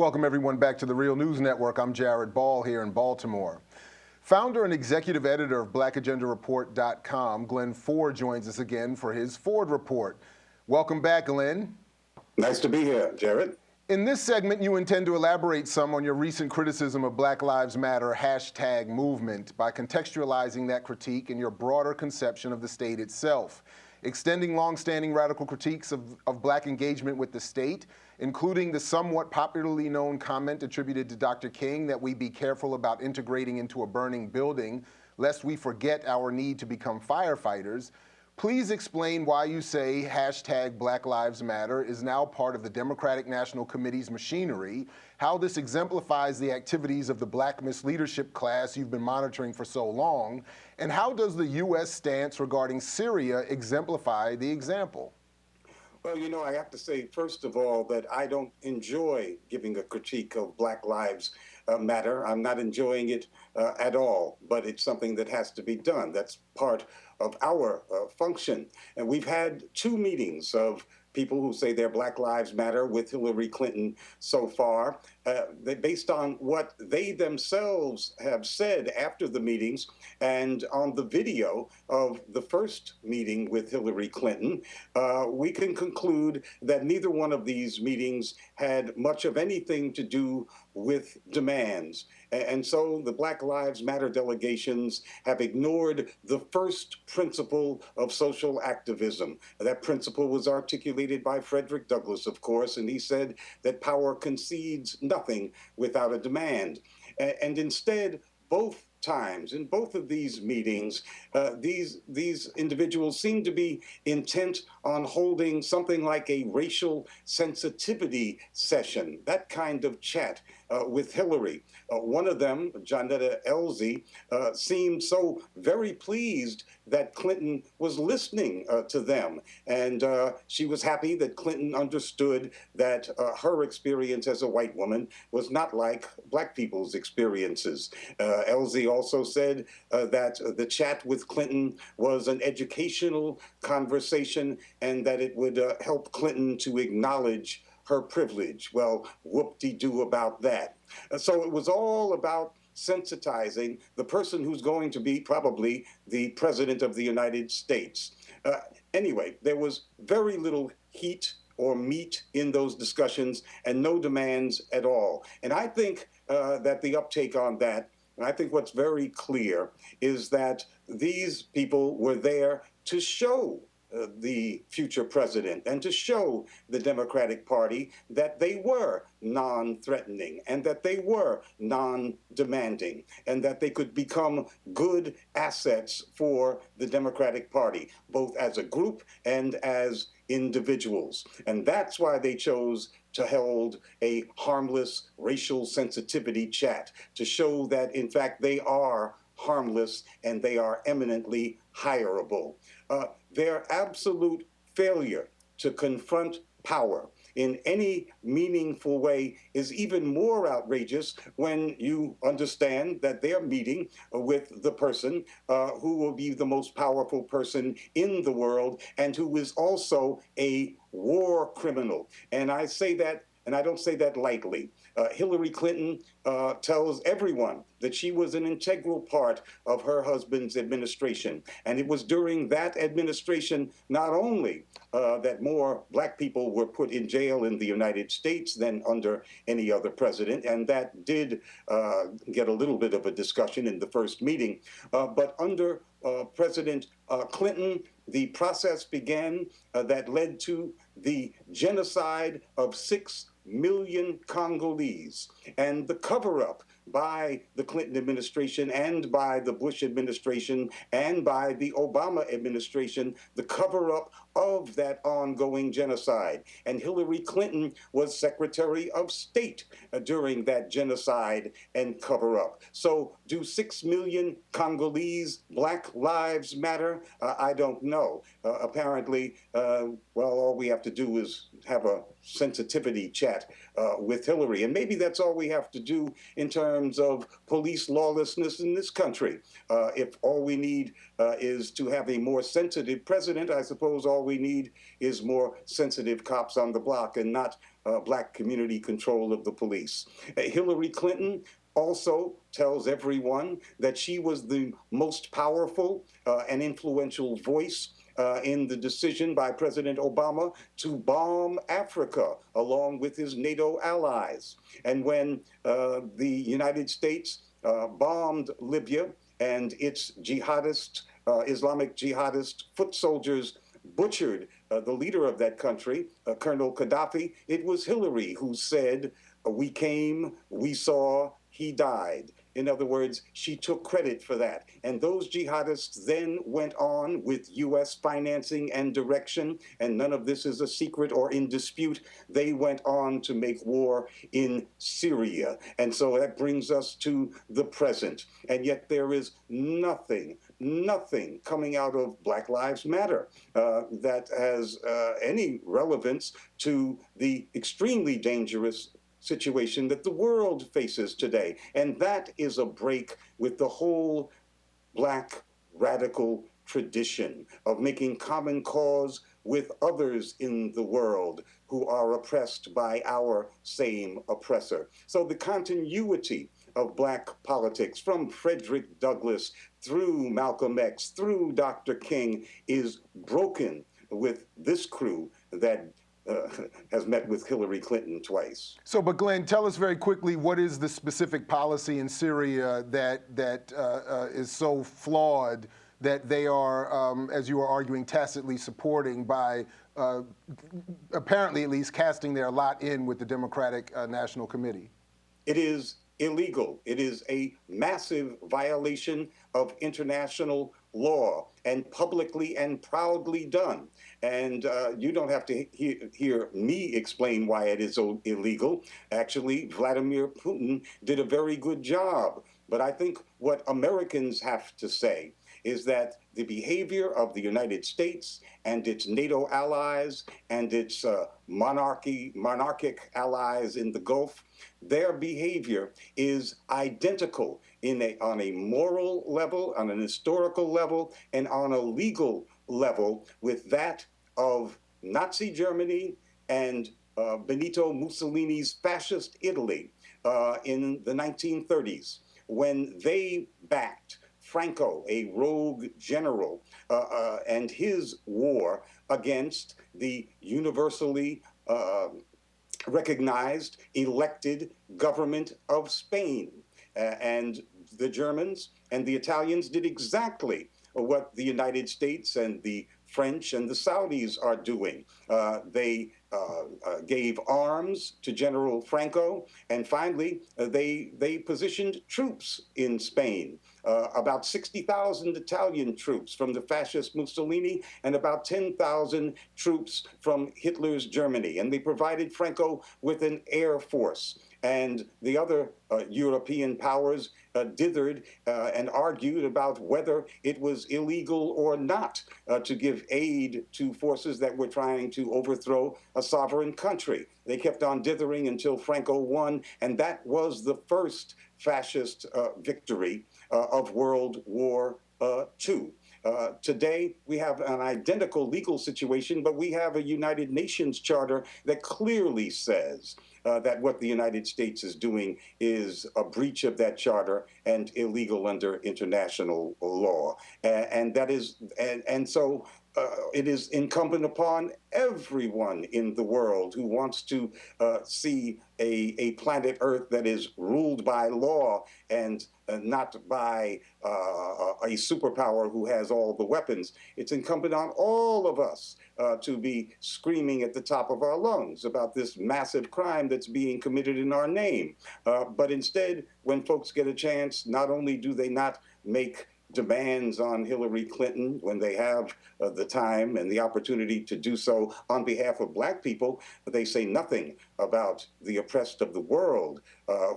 Welcome everyone back to the Real News Network. I'm Jared Ball here in Baltimore. Founder and executive editor of blackagendareport.com, Glen Ford joins us again for his Ford Report. Welcome back, Glen. Nice to be here, Jared. In this segment, you intend to elaborate some on your recent criticism of Black Lives Matter #movement by contextualizing that critique in your broader conception of the state itself, extending long-standing radical critiques of black engagement with the state, including the somewhat popularly known comment attributed to Dr. King that we be careful about integrating into a burning building, lest we forget our need to become firefighters. Please explain why you say #Black Lives Matter is now part of the Democratic National Committee's machinery, how this exemplifies the activities of the Black Misleadership class you've been monitoring for so long, and how does the U.S. stance regarding Syria exemplify the example? Well, you know, I have to say, first of all, that I don't enjoy giving a critique of Black Lives Matter. I'm not enjoying it at all, but it's something that has to be done. That's part of our function. And we've had 2 meetings of people who say their Black Lives Matter with Hillary Clinton so far, based on what they themselves have said after the meetings and on the video of the first meeting with Hillary Clinton, we can conclude that neither one of these meetings had much of anything to do with demands. And so the Black Lives Matter delegations have ignored the first principle of social activism. That principle was articulated by Frederick Douglass, of course, and he said that power concedes nothing without a demand. And instead, both times, in both of these meetings, these individuals seem to be intent on holding something like a racial sensitivity session, that kind of chat with Hillary. One of them, Johnetta Elzie, seemed so very pleased that Clinton was listening to them. And she was happy that Clinton understood that her experience as a white woman was not like black people's experiences. Elzie also said that the chat with Clinton was an educational conversation and that it would help Clinton to acknowledge her privilege. Well, whoop-de-doo about that. So it was all about sensitizing the person who's going to be probably the president of the United States. Anyway, there was very little heat or meat in those discussions and no demands at all. And I think that the uptake on that, and I think what's very clear is that these people were there to show the future president and to show the Democratic Party that they were non-threatening and that they were non-demanding and that they could become good assets for the Democratic Party, both as a group and as individuals. And that's why they chose to hold a harmless racial sensitivity chat, to show that, in fact, they are harmless and they are eminently hireable. Their absolute failure to confront power in any meaningful way is even more outrageous when you understand that they're meeting with the person who will be the most powerful person in the world and who is also a war criminal. And I say that, and I don't say that lightly. Hillary Clinton tells everyone that she was an integral part of her husband's administration. And it was during that administration, not only that more black people were put in jail in the United States than under any other president, and that did get a little bit of a discussion in the first meeting, but under President Clinton, the process began that led to the genocide of 6 million Congolese, and the cover-up by the Clinton administration and by the Bush administration and by the Obama administration, the cover-up of that ongoing genocide. And Hillary Clinton was Secretary of State during that genocide and cover-up. So do 6 million Congolese Black Lives Matter? I don't know. Apparently, well, all we have to do is have a sensitivity chat with Hillary. And maybe that's all we have to do in terms of police lawlessness in this country. If all we need is to have a more sensitive president, I suppose all we need is more sensitive cops on the block and not black community control of the police. Hillary Clinton also tells everyone that she was the most powerful and influential voice in the decision by President Obama to bomb Africa along with his NATO allies. And when the United States bombed Libya and its Islamic jihadist foot soldiers butchered the leader of that country, Colonel Gaddafi, it was Hillary who said, "We came, we saw, he died." In other words, she took credit for that. And those jihadists then went on with US financing and direction, and none of this is a secret or in dispute. They went on to make war in Syria. And so that brings us to the present. And yet there is nothing coming out of Black Lives Matter that has any relevance to the extremely dangerous situation that the world faces today. And that is a break with the whole Black radical tradition of making common cause with others in the world who are oppressed by our same oppressor. So the continuity of Black politics from Frederick Douglass through Malcolm X, through Dr. King, is broken with this crew that has met with Hillary Clinton twice. So, but Glenn, tell us very quickly, what is the specific policy in Syria that is so flawed that they are, as you are arguing, tacitly supporting by apparently at least casting their lot in with the Democratic National Committee? It is illegal. It is a massive violation of international law, and publicly and proudly done. And you don't have to hear me explain why it is so illegal. Actually, Vladimir Putin did a very good job. But I think what Americans have to say is that the behavior of the United States and its NATO allies and its monarchic allies in the Gulf, their behavior is identical on a moral level, on an historical level, and on a legal level with that of Nazi Germany and Benito Mussolini's fascist Italy in the 1930s, when they backed Franco, a rogue general, and his war against the universally recognized, elected government of Spain. And the Germans and the Italians did exactly what the United States and the French and the Saudis are doing. They gave arms to General Franco, and finally, they positioned troops in Spain. About 60,000 Italian troops from the fascist Mussolini and about 10,000 troops from Hitler's Germany. And they provided Franco with an air force. And the other European powers dithered and argued about whether it was illegal or not to give aid to forces that were trying to overthrow a sovereign country. They kept on dithering until Franco won, and that was the first fascist victory of World War II. Today, we have an identical legal situation, but we have a United Nations charter that clearly says that what the United States is doing is a breach of that charter and illegal under international law. So it is incumbent upon everyone in the world who wants to see a planet Earth that is ruled by law and not by a superpower who has all the weapons. It's incumbent on all of us to be screaming at the top of our lungs about this massive crime that's being committed in our name. But instead, when folks get a chance, not only do they not make demands on Hillary Clinton when they have the time and the opportunity to do so on behalf of Black people, they say nothing about the oppressed of the world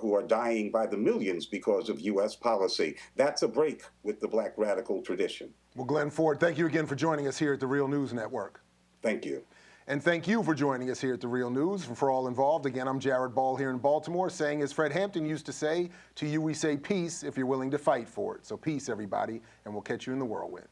who are dying by the millions because of U.S. policy. That's a break with the Black radical tradition. Well, Glenn Ford, thank you again for joining us here at the Real News Network. Thank you. And thank you for joining us here at The Real News. For all involved, again, I'm Jared Ball here in Baltimore, saying, as Fred Hampton used to say, to you we say peace if you're willing to fight for it. So peace, everybody, and we'll catch you in the whirlwind.